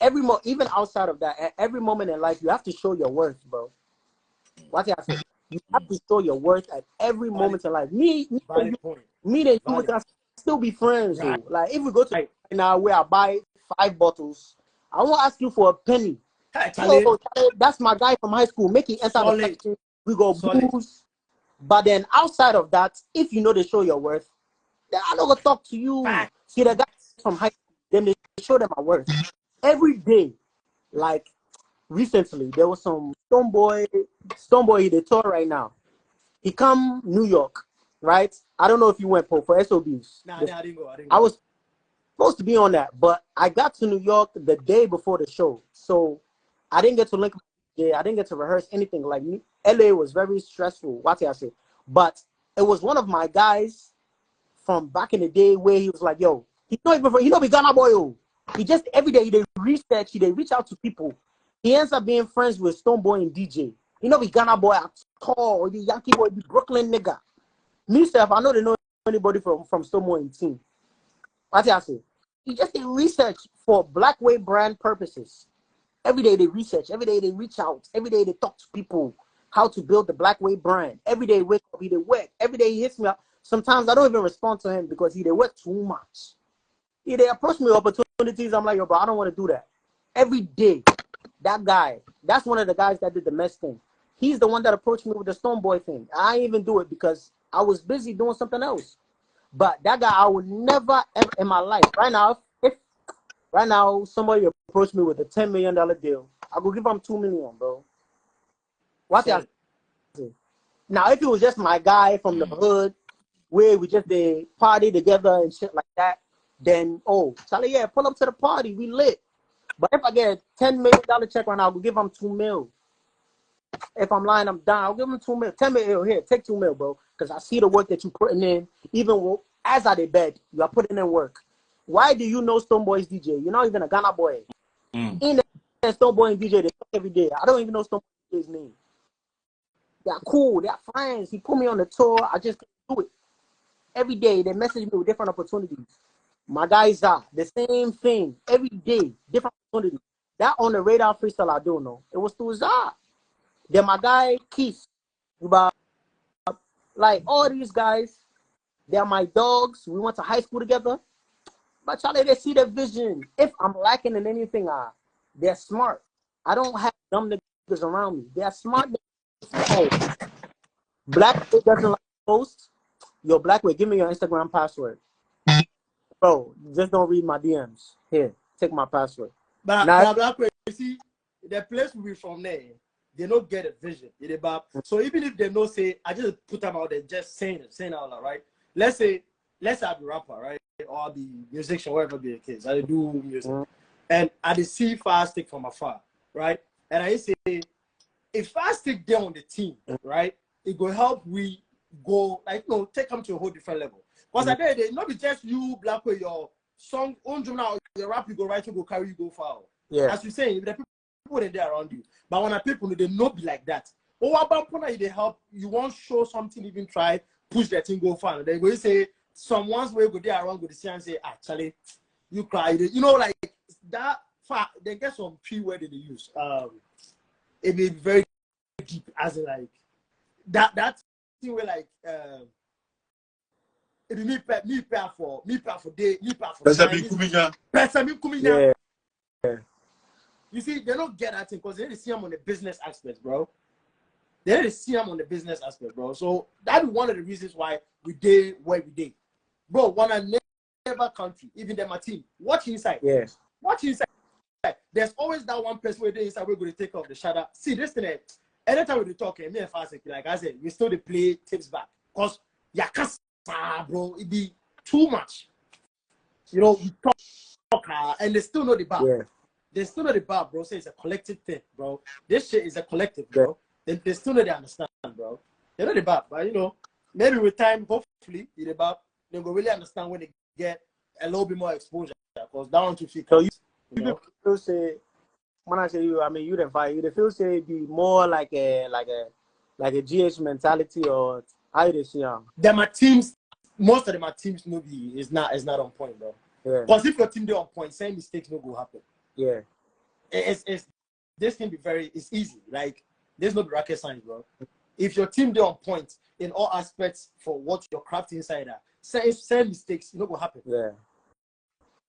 B: every even outside of that, at every moment in life, you have to show your worth, bro. What I say? You have to show your worth at every moment in life. Me and you can still be friends, right. Like if we go to now where I buy 5 bottles, I won't ask you for a penny.
C: Hey,
B: Charlie, that's my guy from high school. Make it enter the section. We go booze. But then outside of that, if you know they show your worth, then I'm not gonna talk to you. See the guys from high school, then they show them my worth every day. Like recently, there was some Stoneboy he tour right now. He come New York, right? I don't know if you went for SOBs.
C: Nah, I didn't go.
B: I was supposed to be on that, but I got to New York the day before the show, so I didn't get to link. I didn't get to rehearse anything. Like LA was very stressful. What I say? But it was one of my guys from back in the day where he was like, yo, he know be Ghana boy, yo. He just every day they research, they reach out to people. He ends up being friends with Stoneboy and DJ. He know be Ghana boy at all, the Yankee boy, the Brooklyn nigga. Me self, I know they know anybody from Stoneboy and team. What I say? He just did research for BLACKWAY brand purposes. Every day they research, every day they reach out, every day they talk to people how to build the BLACKWAY brand. Every day wake up, he they work. Every day he hits me up. Sometimes I don't even respond to him because he they work too much. He they approach me with opportunities. I'm like, yo, bro, I don't want to do that. Every day, that guy, that's one of the guys that did the mess thing. He's the one that approached me with the Stoneboy thing. I didn't even do it because I was busy doing something else. But that guy, I would never ever in my life. Right now, somebody approached me with a $10 million deal, I go give him $2 million, bro. What I say? Now, if it was just my guy from the hood, where we just they party together and shit like that, then Charlie, yeah, pull up to the party, we lit. But if I get a $10 million check right now, I'll give him $2 million. If I'm lying, I'm down. I'll give him $2 million. $10 million here, take $2 million, bro. Because I see the work that you're putting in. Even as I bed, you are putting in work. Why do you know Stoneboy's DJ? You're not even a Ghana boy. In the Stoneboy and DJ, they talk every day. I don't even know Stoneboy DJ's name. They're cool. They're friends. He put me on the tour. I just can't do it. Every day, they message me with different opportunities. My guys are the same thing. Every day, different opportunities. That on the radar freestyle, I don't know. It was through Zah. Then my guy, Keith. Like, all these guys, they're my dogs. We went to high school together. But Charlie, they see the vision. If I'm lacking in anything, they're smart. I don't have dumb niggas around me. They're smart. BLACKWAY doesn't like post. Yo, BLACKWAY, give me your Instagram password. Bro, just don't read my DMs. Here, take my password.
C: But now, BLACKWAY, you see, the place we from there, they don't get a vision. So even if they don't say, I just put them out there, just saying out loud, right? Let's say I'm a rapper, right? Or the musician, whatever be the case. I do music. And I see Fast from afar, right? And I say, if Fast there on the team, right, it will help we go, like, take them to a whole different level. Because at the end of the day, not be just you, BLACKWAY, your song, now, your rap, you go right, you go carry, you go far.
B: Yeah.
C: As you say, the people in there around you. But when people, they not be like that. Oh, about they help, you want to show something, even try, push that thing, go far. Then go say, someone's way go there around, go to see and say, Charlie, you cried. Like that far, they get some key word they use. It may be very deep, as in like that thing where like it be me pay for day, me pay for
B: Yeah.
C: You see, they don't get that thing because they didn't see them on the business aspect, bro. They didn't see them on the business aspect, bro. So that's one of the reasons why we did where we did. Bro, wanna never country, even them my team. Watch inside.
B: Yes.
C: Watch inside. There's always that one person where they inside we're going to take off the shadow. See this thing. Anytime we talk, me and Fast, like I said, we still they play tips back. Cause bro, it be too much. We talk and they still know the bar.
B: Yeah.
C: They still know the bar, bro. So it's a collective thing, bro. This shit is a collective, bro.
B: Yeah.
C: They still know they understand, bro. They know the bar, but maybe with time, hopefully, they will really understand when they get a little bit more exposure. Because down to feel.
B: So you feel say, when I say you, I mean you the fight. You the feel say be more like a GH mentality, or how you see them?
C: Then my teams, most of them are teams is not on point, bro.
B: Yeah.
C: Because if your team they on point, same mistakes no go happen.
B: Yeah.
C: It's this can be it's easy. Like there's no rocket science, bro. If your team they on point in all aspects for what your craft inside are, same mistakes, no go happen.
B: Yeah.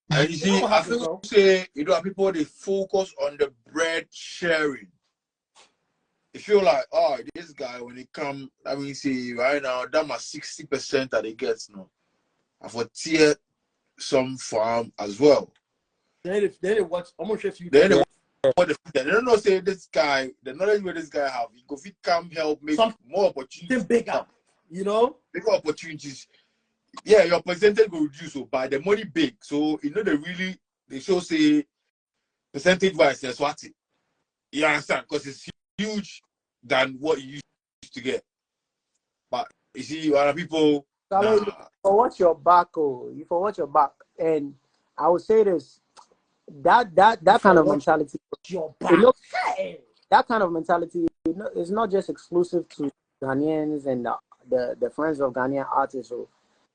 A: And you see, I feel say people they focus on the bread sharing. You feel like, oh, this guy when he come, I mean, see right now, that my 60% that he gets now. I for tier some farm as well.
C: Then they watch almost a few.
A: Then they don't know say this guy, the knowledge where this guy have, he go fit come help make more opportunities.
C: Bigger,
A: bigger opportunities. Yeah, your percentage will reduce, so by the money big. So they show say percentage wise that's what it. You understand? Because it's huge than what you used to get. But You see, a lot of people.
B: Charlie,
A: Nah.
B: you for watch your back, oh, you for watch your back. And I would say this, that kind of mentality,
C: your back.
B: You know, that kind of mentality, you know, is not just exclusive to Ghanaians and the friends of Ghanaian artists. So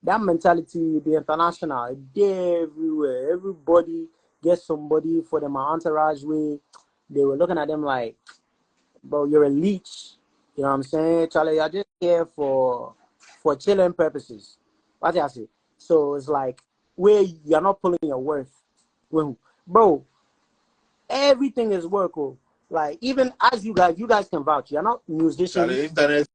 B: that mentality, the international, they're everywhere. Everybody gets somebody for them entourage way. They were looking at them like, bro, you're a leech. You know what I'm saying? Charlie, you're just here for chilling purposes. What I say? So it's like where you're not pulling your worth. Well, bro, everything is work. Oh. Like even as you guys can vouch. You're not musicians.
A: Charlie, internet.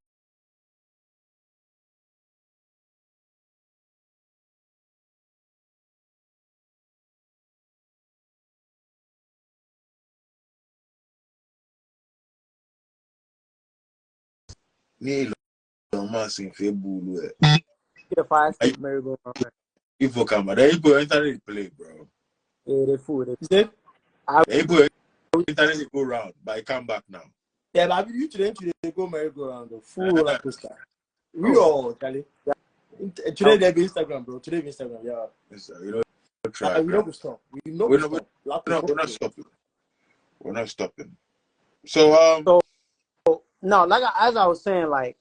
A: Me, no man sing Facebook.
B: The fire stick merry-go-round.
A: If you come, there you go internet play, bro.
B: Yeah, they fool.
A: There you go internet go round, but I come back now.
C: Yeah, but you today go merry-go-round, the full roller coaster. We all, Charlie. Yeah. Today they be Instagram, bro. Today be Instagram, yeah.
A: Yes, you know, try.
C: We don't stop. We're
A: not stopping. We're not stopping. So
B: no, like as I was saying, like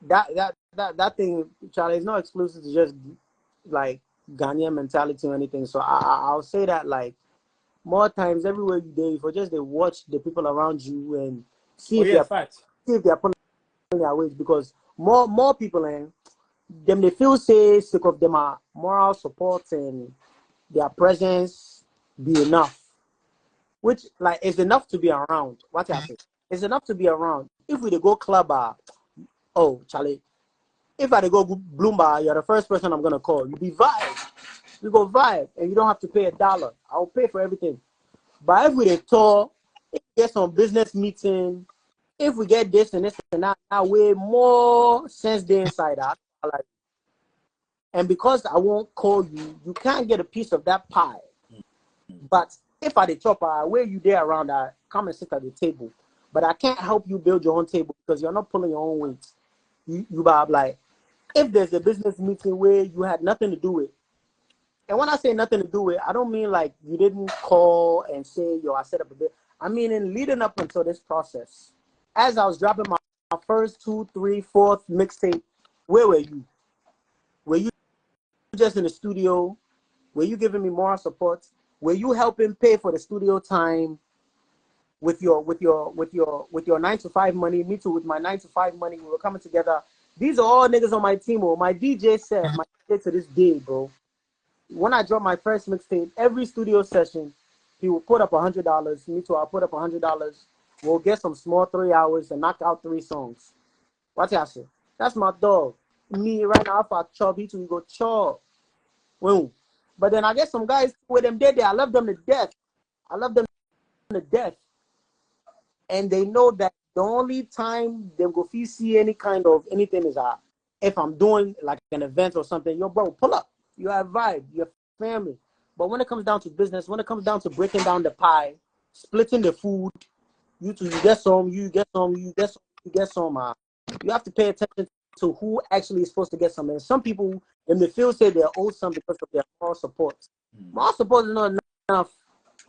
B: that thing, Charlie, is not exclusive to just like Ghanaian mentality or anything. So I'll say that like more times everywhere you go, for just they watch the people around you and see if they're pulling their weight, because more people and them they feel say sick of them are moral support and their presence be enough, which like is enough to be around. What I say, it's enough to be around. If we go club oh Charlie, if I go Bloomba, you're the first person I'm gonna call. You be vibe, we go vibe, and you don't have to pay $1. I'll pay for everything. But if we dey tour, if we get some business meeting, if we get this and this and that, way more sense the inside out. Like, and because I won't call you, you can't get a piece of that pie. But if I the chopper, where you there around, I come and sit at the table. But I can't help you build your own table because you're not pulling your own weight. You Bob, like, if there's a business meeting where you had nothing to do with, and when I say nothing to do with, I don't mean like you didn't call and say, yo, I set up a bit. I mean in leading up until this process, as I was dropping my first 2, 3, 4th mixtape, where were you? Were you just in the studio? Were you giving me moral support? Were you helping pay for the studio time with your 9-to-5 money? Me too, with my 9-to-5 money, we were coming together. These are all niggas on my team. Oh, my DJ said, my DJ to this day, bro. When I dropped my first mixtape, every studio session, he will put up $100. Me too, I'll put up $100. We'll get some small 3 hours and knock out 3 songs. What I say? That's my dog. Me right now, if I chop, he too, we go chop. Boom. But then I get some guys with them dead there. I love them to death. And they know that the only time they go see any kind of anything is if I'm doing like an event or something, yo, bro, pull up. You have vibe, your family. But when it comes down to business, when it comes down to breaking down the pie, splitting the food, you get some, you get some, you get some, you get some. You have to pay attention to who actually is supposed to get some. And some people in the field say they're owed some because of their moral support. Moral support is not enough.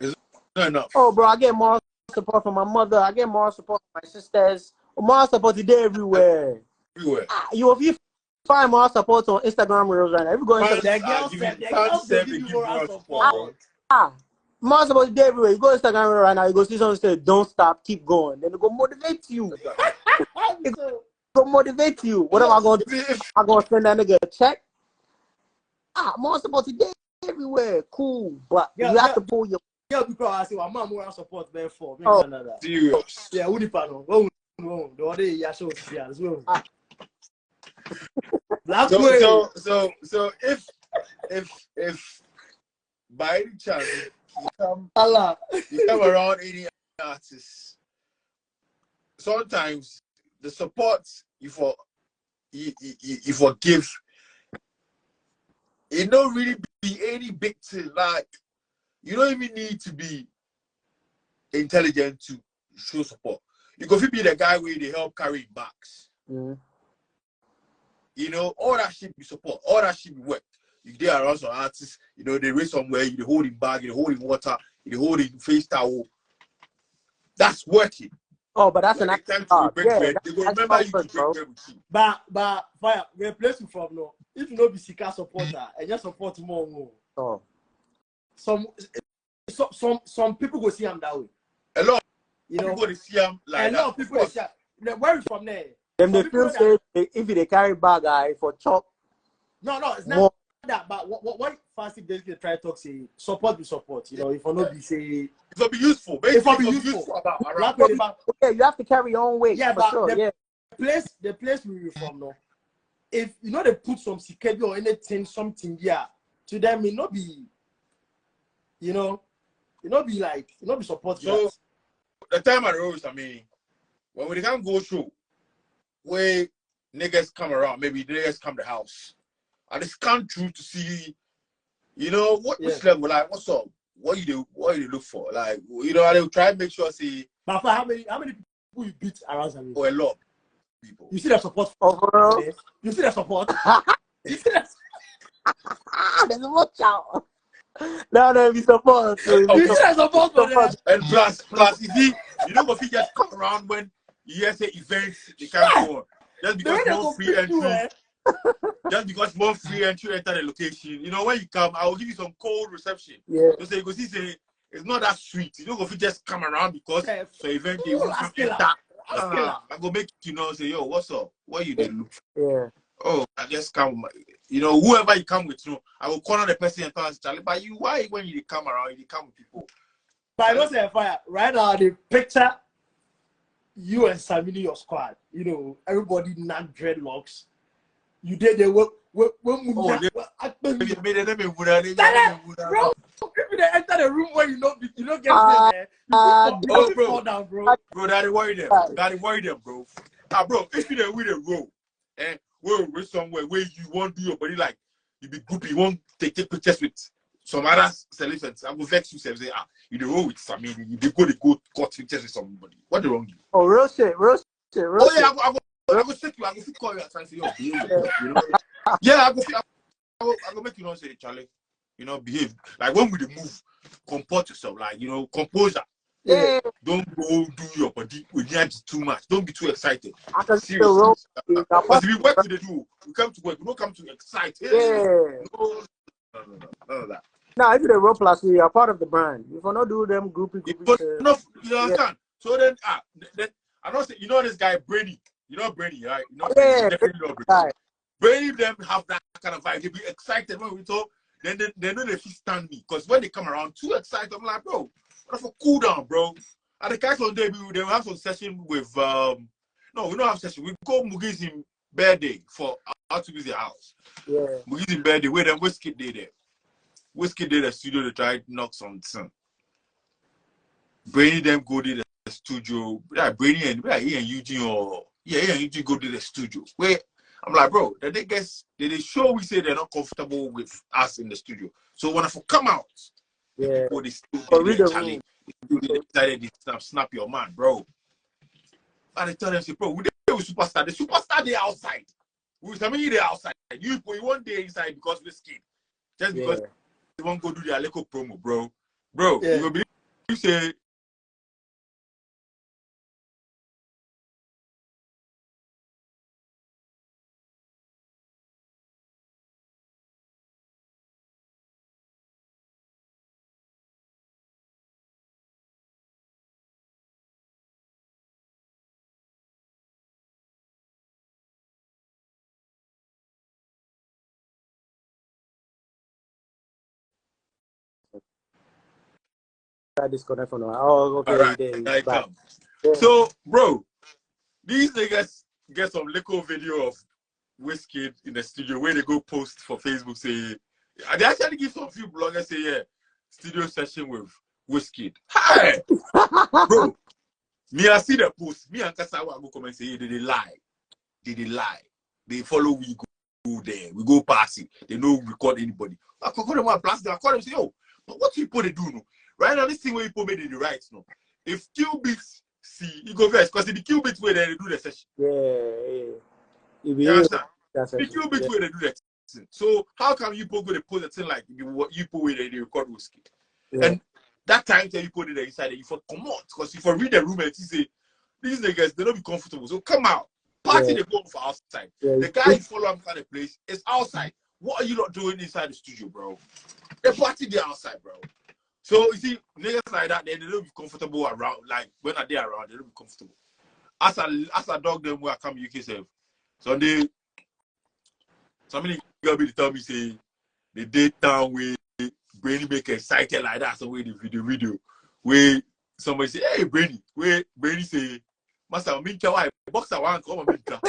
A: It's not enough.
B: Oh, bro, I get moral support from my mother. I get moral support from my sisters. Moral support today everywhere. If you find moral support on Instagram reels right now, if you go Instagram, moral support today everywhere. You go Instagram reel right now, you go see someone say, "Don't stop, keep going." Then it go motivate you. It go motivate you. What am I going to do? I'm going to send that nigga a check. Moral support today everywhere. Cool, but you have to pull your.
C: Yeah, because I say, my mom moral support there for.
A: Serious.
C: Yeah, who the panel? Oh, the other year shows yeah as well. BLACKWAY.
A: So if by any chance you come around any artists, sometimes the support you forgive, it don't really be any big thing. Like, you don't even need to be intelligent to show support. You go be the guy where they help carry bags. You know, all that shit be support, all that shit be work. If they around some artists, you know, they raise somewhere, you hold in bag, you hold in water, you hold in face towel. That's working.
B: Oh, but that's
A: when
B: an
A: time
B: to
A: break bread, they will remember you to break bread with you.
C: But fire, replace you from no. If you know be Sika supporter and just support more.
B: Oh.
C: Some people go see him that way.
A: A lot
C: you know,
A: people see him like
C: a lot of people see him. Where is from there?
B: Them they feel say if they carry bag for chop.
C: No, it's not that. But what Fancy basically try to talk say support be support. You know, if I not be say
A: it will be useful. Basically, it will be useful about around.
B: Okay, you have to carry your own weight.
C: Yeah,
B: for
C: but
B: sure.
C: the place we from now. If you know they put some security or anything, something to them it not be, you know, it not be like it not be support.
A: So the time I rose, I mean, when we can't go through, where niggas come around, maybe niggas come to the house, and it's come through to see, you know, which level, like what's up, what you look for, like you know, they will try to make sure see.
C: But for how many people you beat around them?
A: Oh, a lot of people.
C: You see the support
B: overall.
C: You see the support. You see that?
B: There's a watch out. No, we support. So
C: you see the support for them.
A: And plus, you know, if you just come around when you hear say events, they can't go on. Just because more free entry. Just because more free entry enter the location. You know, when you come, I will give you some cold reception.
B: Yeah.
A: So you go see, say, it's not that sweet. You know, if you just come around because so event they want to enter. I go make you know, say, yo, what's up? What you did look for?
B: Yeah.
A: Oh, I just come, you know, whoever you come with, you know, I will corner the person and tell us, Charlie, but you, why when you come around, you come with people?
C: But I don't say fire. Right now, the picture, you and Samini, your squad, you know, everybody not dreadlocks. You did the work. Bro, if you enter the room where you don't get there, you fall down, bro.
A: Bro, that worry them. Bro. Bro, if you don't win a row, and we're somewhere where you won't do your body like you be groupie, you won't take pictures with some other celebrities. I will vex you say, you the row with Samini, you be go cut pictures with somebody. What the wrong you?
B: Oh, real shit.
A: Oh yeah, I go take you. I go call you and try to say, yo, behave. You know? Yeah, I go make you know say, Charlie, you know, behave. Like when we move, comport yourself. Like you know, composure.
B: Yeah.
A: Don't go do your body with too much. Don't be too excited.
B: I can
A: Seriously. Because we work to do. We come to work. We don't come to excite.
B: Yeah.
A: No, none of that.
B: Now, if you're a role plus, you are part of the brand. If you not do them groupie.
A: You understand? Yeah. So then I don't say, you know this guy Brady. You know Brady, right? You know
B: yeah,
A: definitely know Brady. Brady them have that kind of vibe. They be excited when we talk. Then they know they stand me. Because when they come around too excited, I'm like, bro, what for cool down, bro? And the guys on day they will have some session with no, we don't have session. We go Mugi's in birthday for how to use their house.
B: Yeah.
A: Mugi's in birthday, where them Whiskey did there. Whiskey did the studio to try to knock some sun. Brady them go to the studio. Yeah, Brady and Eugene and Eugene go to the studio. Where I'm like, bro, they show we say they're not comfortable with us in the studio. So when I come out,
B: yeah,
A: they decided to snap your man, bro. And they tell them, say, bro, we with superstar. The superstar they outside. We they outside. You one day inside because we're scared. Just because they won't go do their little promo, bro. Bro, you will believe you say.
B: I disconnect from the okay.
A: All right, come. Yeah. So, bro, these niggas get some little video of Whiskey in the studio where they go post for Facebook say they actually give some few bloggers say studio session with Whiskey. Hi, bro. Me I see the post. Me and Kasawa go come and say they lie. They lie. They follow we go there. We go party. They know record anybody. I call them one blast. I call them say yo, but what people they do no? Right now this thing where people made it the right no. If Qubits see, you go first because the Qubits where they do the session.
B: Yeah.
A: You understand? little bit where they do that. So how come you put the put the thing like you put where they record whiskey? And that time that you put it inside, you for come out because if I read the room and you say these niggas they don't be comfortable, so come out. Party they go for outside. The guy you follow him kind of place is outside. What are you not doing inside the studio, bro? The party they outside, bro. So you see niggas like that, they don't be comfortable around. Like when are they around, they don't be comfortable. As a dog them where I come UK self. Sunday, somebody girl be tell me say the daytime where Brainy make excited like that. So where the video where somebody say, hey Brainy, where Brainy say, Master Minka, why boxer one come on Minka.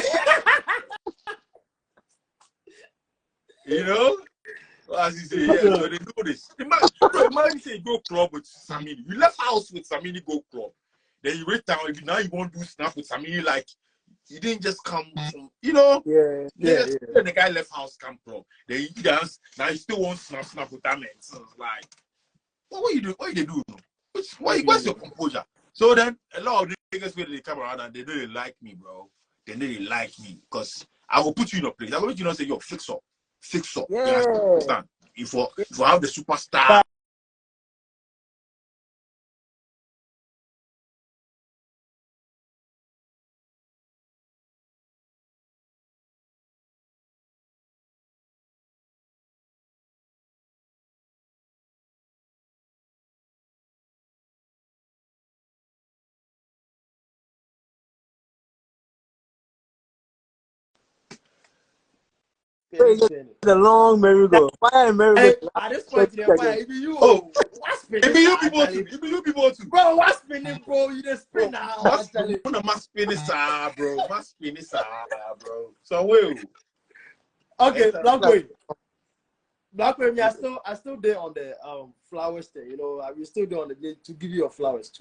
A: You know? As he say, yeah, so they do this. Imagine say you go club with Samini. You left house with Samini, go club. Then you return, now you want to do snap with Samini, like you didn't just come from, you know? The guy left house come from. Then you dance, now you still want snap with that man. So it's like, what you do? What you do? What's your composure? So then a lot of niggas where they come around and they don't like me, bro. They don't like me because I will put you in a place. I will make you know say, yo, fix up. Yeah. You understand? If I have the superstar.
B: The long merry-go. Why merry-go?
C: At this point, it be you. What's spinning?
A: It be you people too. It be you people too.
C: Bro, what's spinning, bro? You just spin now.
A: What's spinning, bro? What's spinning, bro? So well.
C: Okay, BLACKWAY, me, I still there on the flowers thing. You know, I will still there on the day to give you your flowers.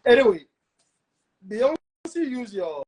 C: Anyway, they also use your